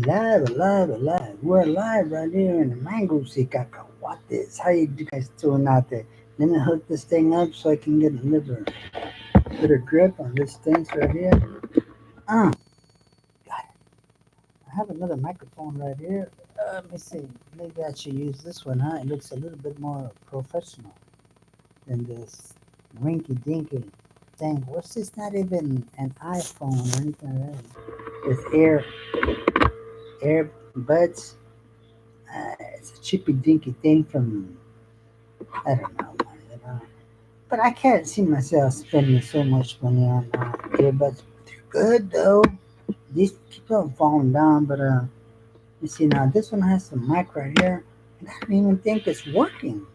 Alive, alive, alive. We're alive right here in the mango sea cacahuates. How you guys doing out there? Let me hook this thing up so I can get a little bit of grip on this thing right here. Uh, I have another microphone right here. Let me see. Maybe I should use this one, huh? It looks a little bit more professional than this rinky dinky thing. What's this? Not even an iPhone or anything like that. With earbuds. It's a chippy dinky thing from I don't know, man. But I can't see myself spending so much money on earbuds. They're good though. These keep on falling down, but you see now this one has some mic right here, and I don't even think it's working.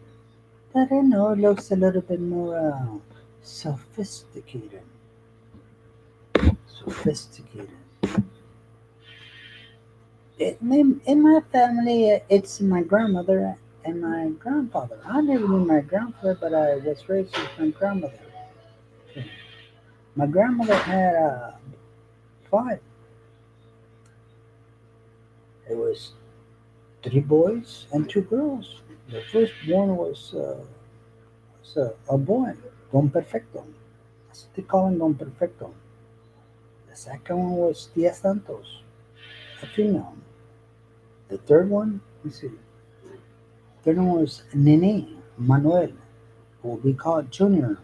But I know it looks a little bit more sophisticated. Sophisticated. In my family, it's my grandmother and my grandfather. I never knew my grandfather, but I was raised with my grandmother. Okay. My grandmother had five. It was three boys and two girls. The firstborn was a boy, Don Perfecto. That's what they call him, Don Perfecto. The second one was Tia Santos, a female. The third one, let's see, third one was Nene Manuel, who will be called Junior.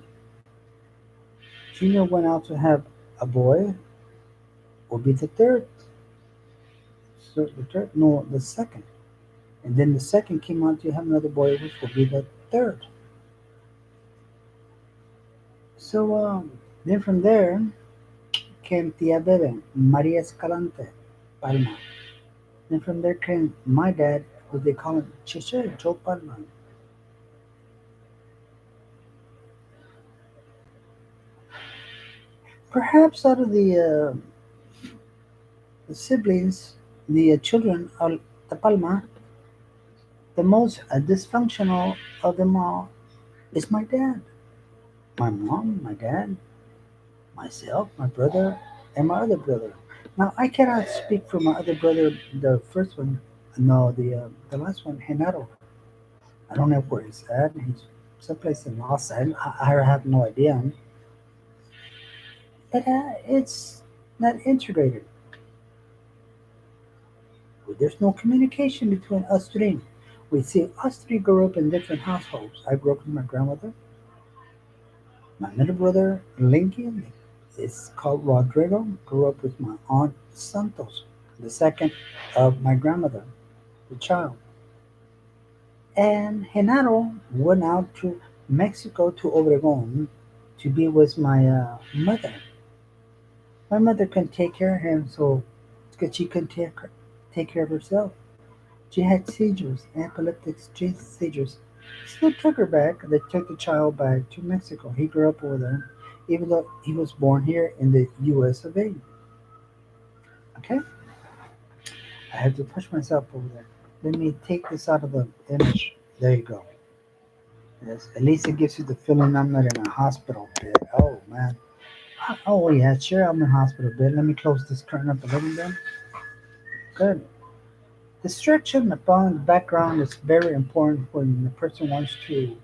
Junior went out to have a boy, will be the third. So the third, no, the second. And then the second came out to have another boy, which will be the third. So then from there came Tia Bebe, Maria Escalante, Palma. Then from there came my dad, who they call him Chiche Joe Palma. Perhaps out of the siblings, the children of the Palma, the most dysfunctional of them all is my dad. My mom, my dad, myself, my brother, and my other brother. Now I cannot speak for my other brother, the first one, no, the last one, Genaro. I don't know where he's at. He's someplace in Los Angeles. I have no idea. But it's not integrated. There's no communication between us three. We see us three grew up in different households. I grew up with my grandmother. My middle brother, Lincoln, is called Rodrigo, grew up with my aunt Santos, the second of my grandmother, the child. And Genaro went out to Mexico to Obregon to be with my mother. My mother couldn't take care of him, so because she couldn't take care of herself. She had seizures, epileptic seizures. So they took her back. They took the child back to Mexico. He grew up over there, even though he was born here in the U.S. of A. Okay, I had to push myself over there. Let me take this out of the image. There you go. Yes, at least it gives you the feeling I'm not in a hospital bed. Oh man. Oh yeah, sure I'm in a hospital bed. Let me close this curtain up a little bit. Good. Distraction upon the background is very important when the person wants to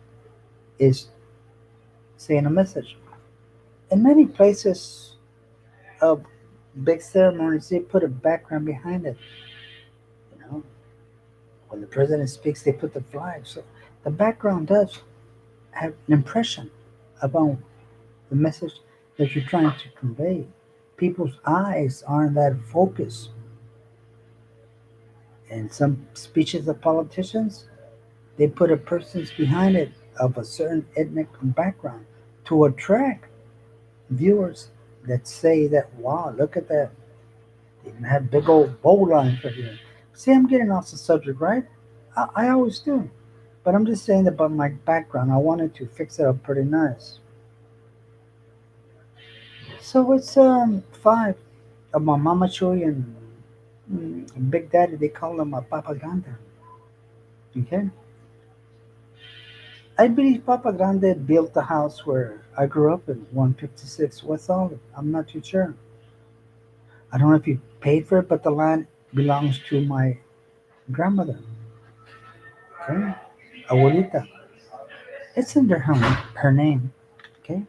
is saying a message. In many places of big ceremonies, they put a background behind it. You know, when the president speaks, they put the flag. So the background does have an impression about the message that you're trying to convey. People's eyes are in that focus. In some speeches of politicians, they put a person's behind it of a certain ethnic background to attract viewers that say that, wow, look at that. They even have big old bow lines right here. See, I'm getting off the subject, right? I always do. But I'm just saying about my background. I wanted to fix it up pretty nice. So it's five of my Mama Chuy and Big Daddy. They call him a Papa Grande. Okay? I believe Papa Grande built the house where I grew up in 156 West Olive. I'm not too sure. I don't know if he paid for it, but the land belongs to my grandmother. Okay, abuelita. It's under her name. Okay,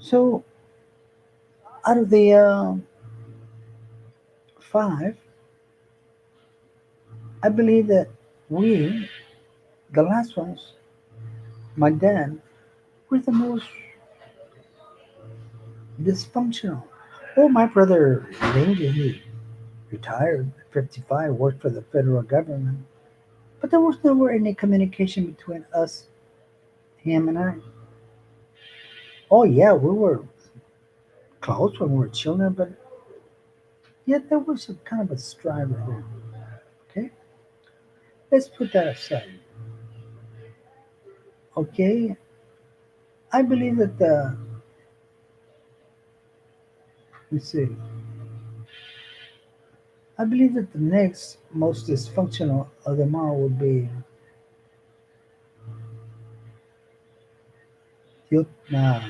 so out of the five, I believe that we, the last ones, my dad, were the most dysfunctional. Well, my brother Lindy, he retired at 55, worked for the federal government, but there was never any communication between us, him and I. Oh yeah, we were close when we were children, but yet there was a kind of a strive right there. Okay, let's put that aside. Okay, I believe that the let's see, I believe that the next most dysfunctional of them all would be uh,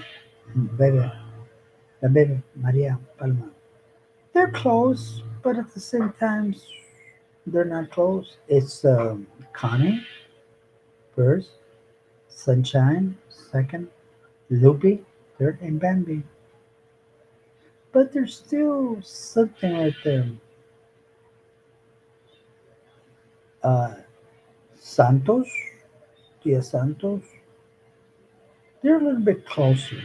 baby, the baby Maria Palma. They're close, but at the same time, they're not close. It's Connie first, Sunshine second, Loopy third, and Bambi. But there's still something right there. Uh, Santos, Tia Santos, they're a little bit closer.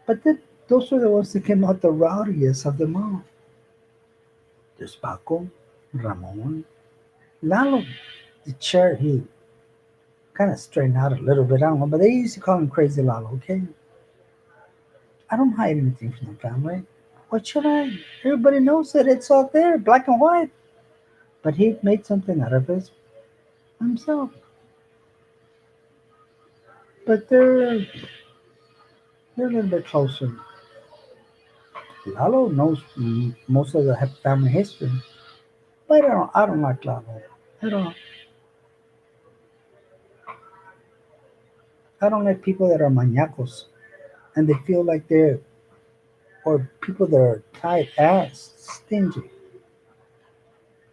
But those are the ones that came out the rowdiest of them all. There's Paco, Ramon, Lalo. The chair, he kind of straightened out a little bit. I don't know, but they used to call him Crazy Lalo, okay? I don't hide anything from the family. What should I? Everybody knows that it's out there, black and white. But he made something out of himself. But they're a little bit closer. Lalo knows most of the family history, but I don't like Lalo. I don't I don't like people that are maniacos and they feel like they're or people that are tight ass, stingy,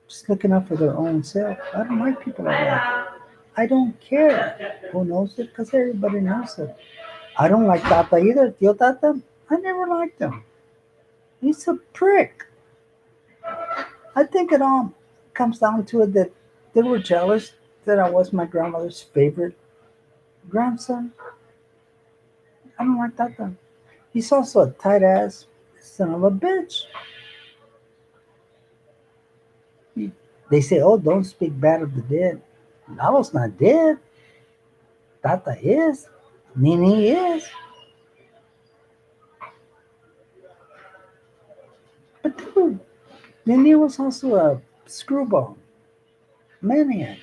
just looking out for their own self. I don't like people like that. I don't care who knows it because everybody knows it. I don't like Tata either. Tio Tata, I never liked him. He's a prick. I think it all comes down to it that they were jealous that I was my grandmother's favorite grandson. I don't like Tata. He's also a tight ass son of a bitch. He, they say, oh, don't speak bad of the dead. Lalo's not dead. Tata is. Nini is. But dude, Nini was also a screwball, maniac.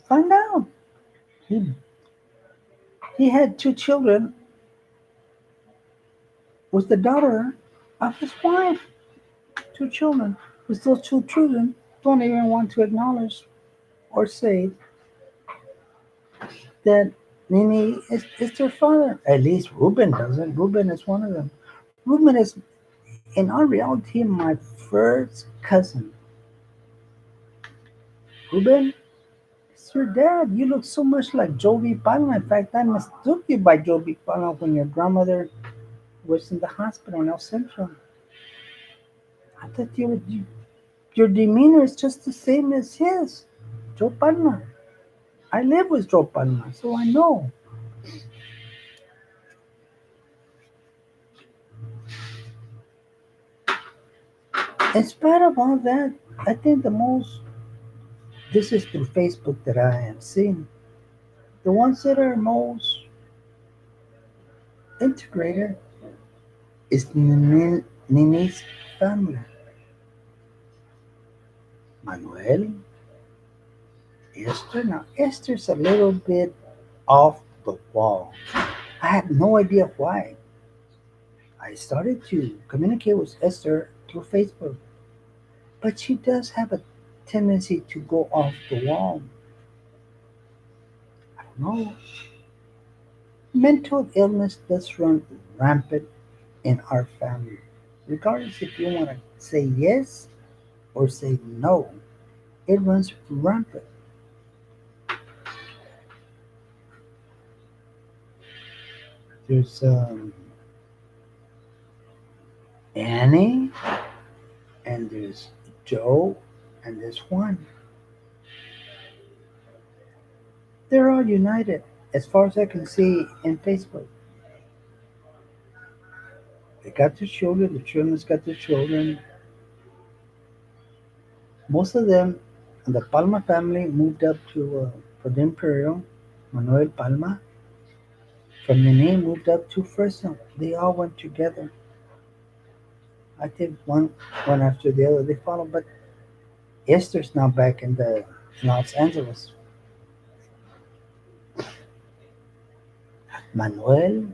Find out. He, he had two children with the daughter of his wife. Two children. With those two children don't even want to acknowledge or say that Nini is their father. At least Ruben doesn't. Ruben is one of them. Ruben is, in all reality, my first cousin. Ruben, it's your dad. You look so much like Jovi Palma. In fact, I mistook you by Jovi Palma when your grandmother was in the hospital in El Centro. I thought your demeanor is just the same as his. Joe Palma. I live with Joe Palma, so I know. In spite of all that, I think the most, this is through Facebook that I have seen, the ones that are most integrated is Nini's family. Manuel, Esther. Now, Esther's a little bit off the wall. I have no idea why. I started to communicate with Esther through Facebook, but she does have a tendency to go off the wall. I don't know. Mental illness does run rampant in our family. Regardless if you want to say yes or say no, it runs rampant. There's Annie, and there's Joe, and there's Juan. They're all united. As far as I can see in Facebook, they got their children. The children's got their children. Most of them, the Palma family, moved up to for the Imperial. Manuel Palma from the name moved up to Fresno. They all went together. I think one after the other they followed. But Esther's now back in the in Los Angeles. Manuel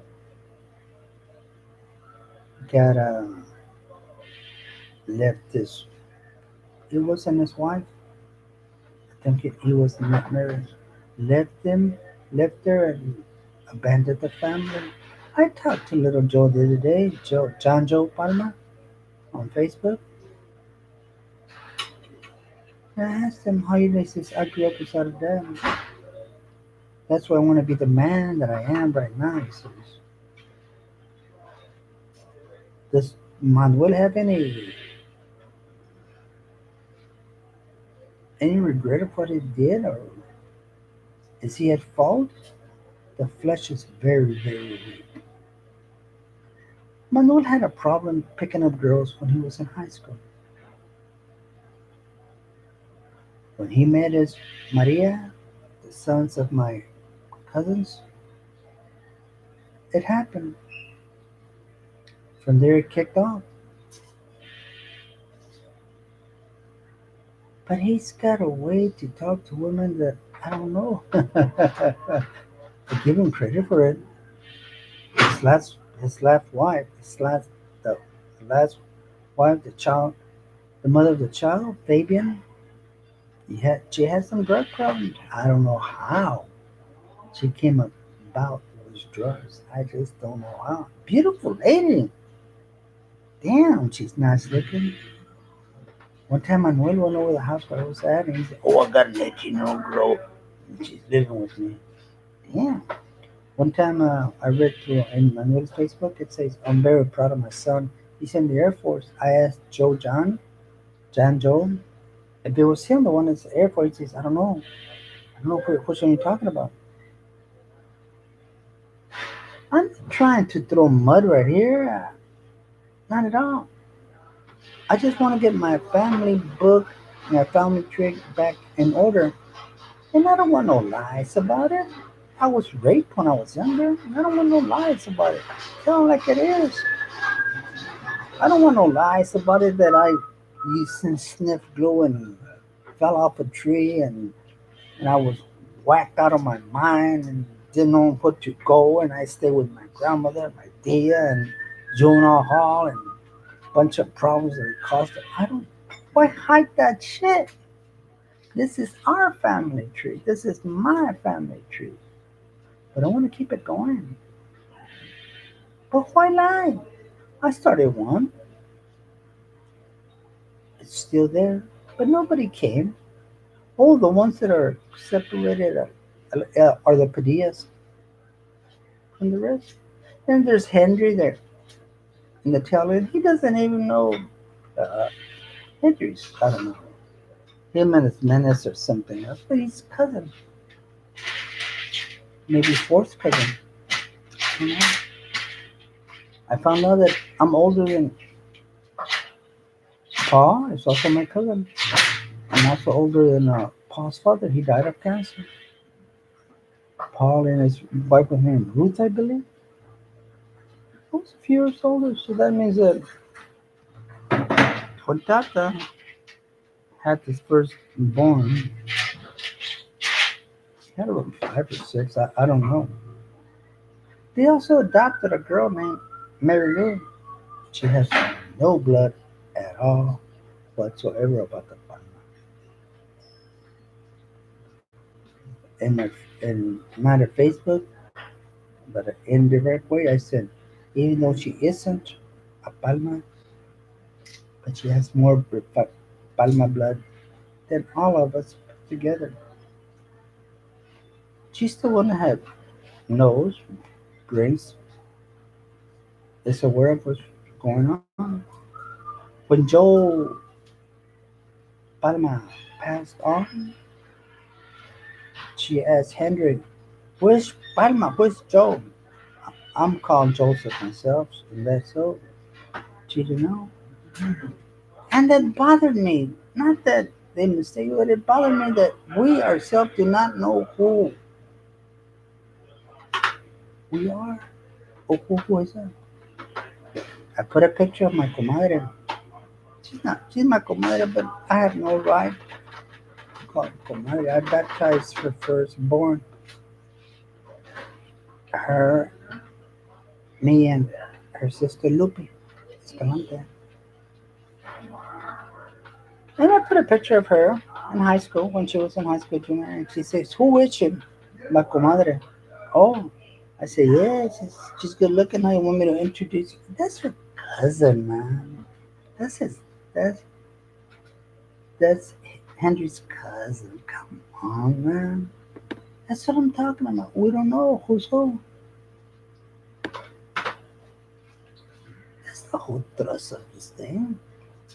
got left his. He wasn't his wife. I think he was not married. Left him, left her, and abandoned the family. I talked to little Joe the other day, John Joe Palma, on Facebook. And I asked him how you know. He says, I grew up without a dad. That's why I want to be the man that I am right now. He says, does Manuel have any regret of what he did, or is he at fault? The flesh is very, very weak. Manuel had a problem picking up girls when he was in high school. When he met his Maria, the sons of my cousins, it happened. From there it kicked off. But he's got a way to talk to women that I don't know. I give him credit for it. His last wife, the last wife, the mother of the child, Fabian, she had some drug problems. I don't know how she came about those drugs. I just don't know how. Beautiful lady. Damn, she's nice looking. One time Manuel went over the house where I was at and he said, oh, I got an 18-year-old girl. And she's living with me. Damn. One time I read through in Manuel's Facebook, it says, I'm very proud of my son. He's in the Air Force. I asked John Joe, if it was him, the one that's in the Air Force. He says, I don't know. I don't know which one you're talking about. I'm not trying to throw mud right here. Not at all. I just want to get my family book, my family tree back in order. And I don't want no lies about it. I was raped when I was younger. I don't want no lies about it. Tell it like it is. I don't want no lies about it that I used and sniffed glue and fell off a tree and I was whacked out of my mind and didn't know where to go and I stayed with my grandmother, my tia and juvenile hall and a bunch of problems that it caused. I don't why hide that shit? This is our family tree. This is my family tree. But I want to keep it going. But why lie? I started one. It's still there. But nobody came. Oh, the ones that are separated are the Padillas from the rest. Then there's Henry there in the tail end. He doesn't even know uh, Henry's. I don't know. Him and his menace or something else. But he's cousin. Maybe fourth cousin. You know? I found out that I'm older than Paul. Is also my cousin. I'm also older than Paul's father. He died of cancer. Paul and his wife was named Ruth, I believe. I was a few years older, so that means that when Tata had his first born, he had around 5 or 6. I don't know. They also adopted a girl named Mary Lou. She has no blood at all whatsoever about the family. In my Facebook, but an indirect way, I said. even though she isn't a Palma, but she has more Palma blood than all of us put together. She's the one that had knows, brings, is aware of what's going on. When Joe Palma passed on, she asked Hendrik, "Where's Palma? Where's Joe?" I'm calling Joseph myself, and that's so. She didn't know. And that bothered me. Not that they mistake, but it bothered me that we ourselves do not know who we are. Oh, who is that? I put a picture of my comadre. She's my comadre, but I have no right to call her comadre. I baptized her firstborn, her, me, and her sister Lupe Escalante. And I put a picture of her in high school when she was in high school junior, and she says, "Who is she?" My comadre. Oh, I say, "Yeah, she's good looking. How you want me to introduce you?" That's her cousin, man. That's his. That's that's Henry's cousin. Come on, man. That's what I'm talking about. We don't know who's who. That's the whole thrust of this thing.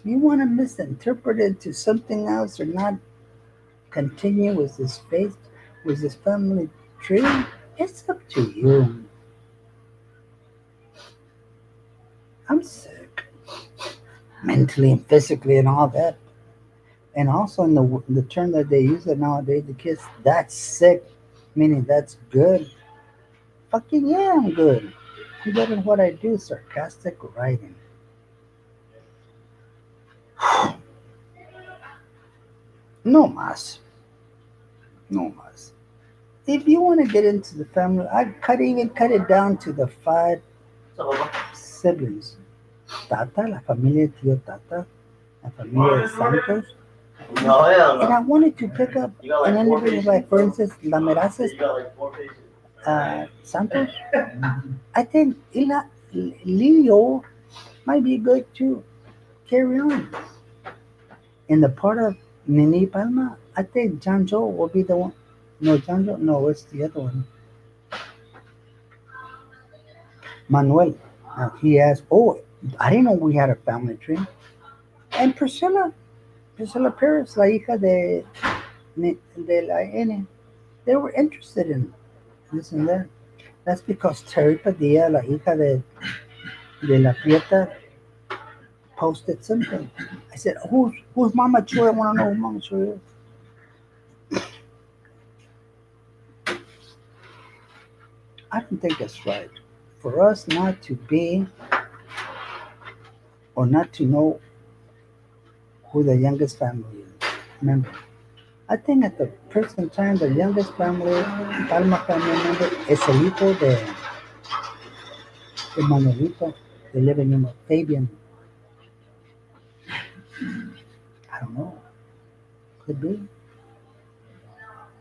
You want to misinterpret it to something else or not continue with this faith, with this family tree? It's up to you. I'm sick, mentally and physically and all that. And also in the term that they use it nowadays, the kids, that's sick, meaning that's good. Fucking yeah, I'm good. I'm good at what I do, sarcastic writing. No más, no más. If you want to get into the family, even cut it down to the five siblings. Tata, la familia de tío Tata, la familia de Santos. No, hell no. And I wanted to pick up an individual like, for instance, La Meraces, Santos. I think Leo might be good to carry on. In the part of Nini Palma, I think John Joe will be the one. No, John Joe, no, it's the other one. Manuel. He asked, "Oh, I didn't know we had a family tree." And Priscilla Perez, la hija de la N, they were interested in this and that. That's because Terry Padilla, la hija de la Prieta, posted something. I said, who's Mama Chua? I want to know who Mama Chua is. I don't think that's right. For us not to be or not to know who the youngest family member. I think at the present time, the youngest family, Palma family member, is el hijo de Manuelito, the living name of Fabian. I don't know. Could be.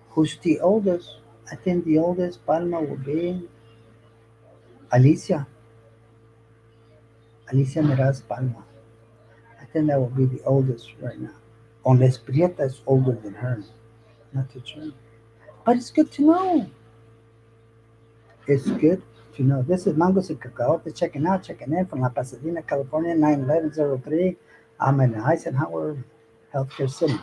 Who's the oldest? I think the oldest Palma would be Alicia. Alicia Meraz Palma. I think that would be the oldest right now. Unless Prieta is older than her. Not too sure. But it's good to know. It's good to know. This is Mangos and Cacahuates checking in from La Pasadena, California, 91103. I'm in Eisenhower Healthcare Center.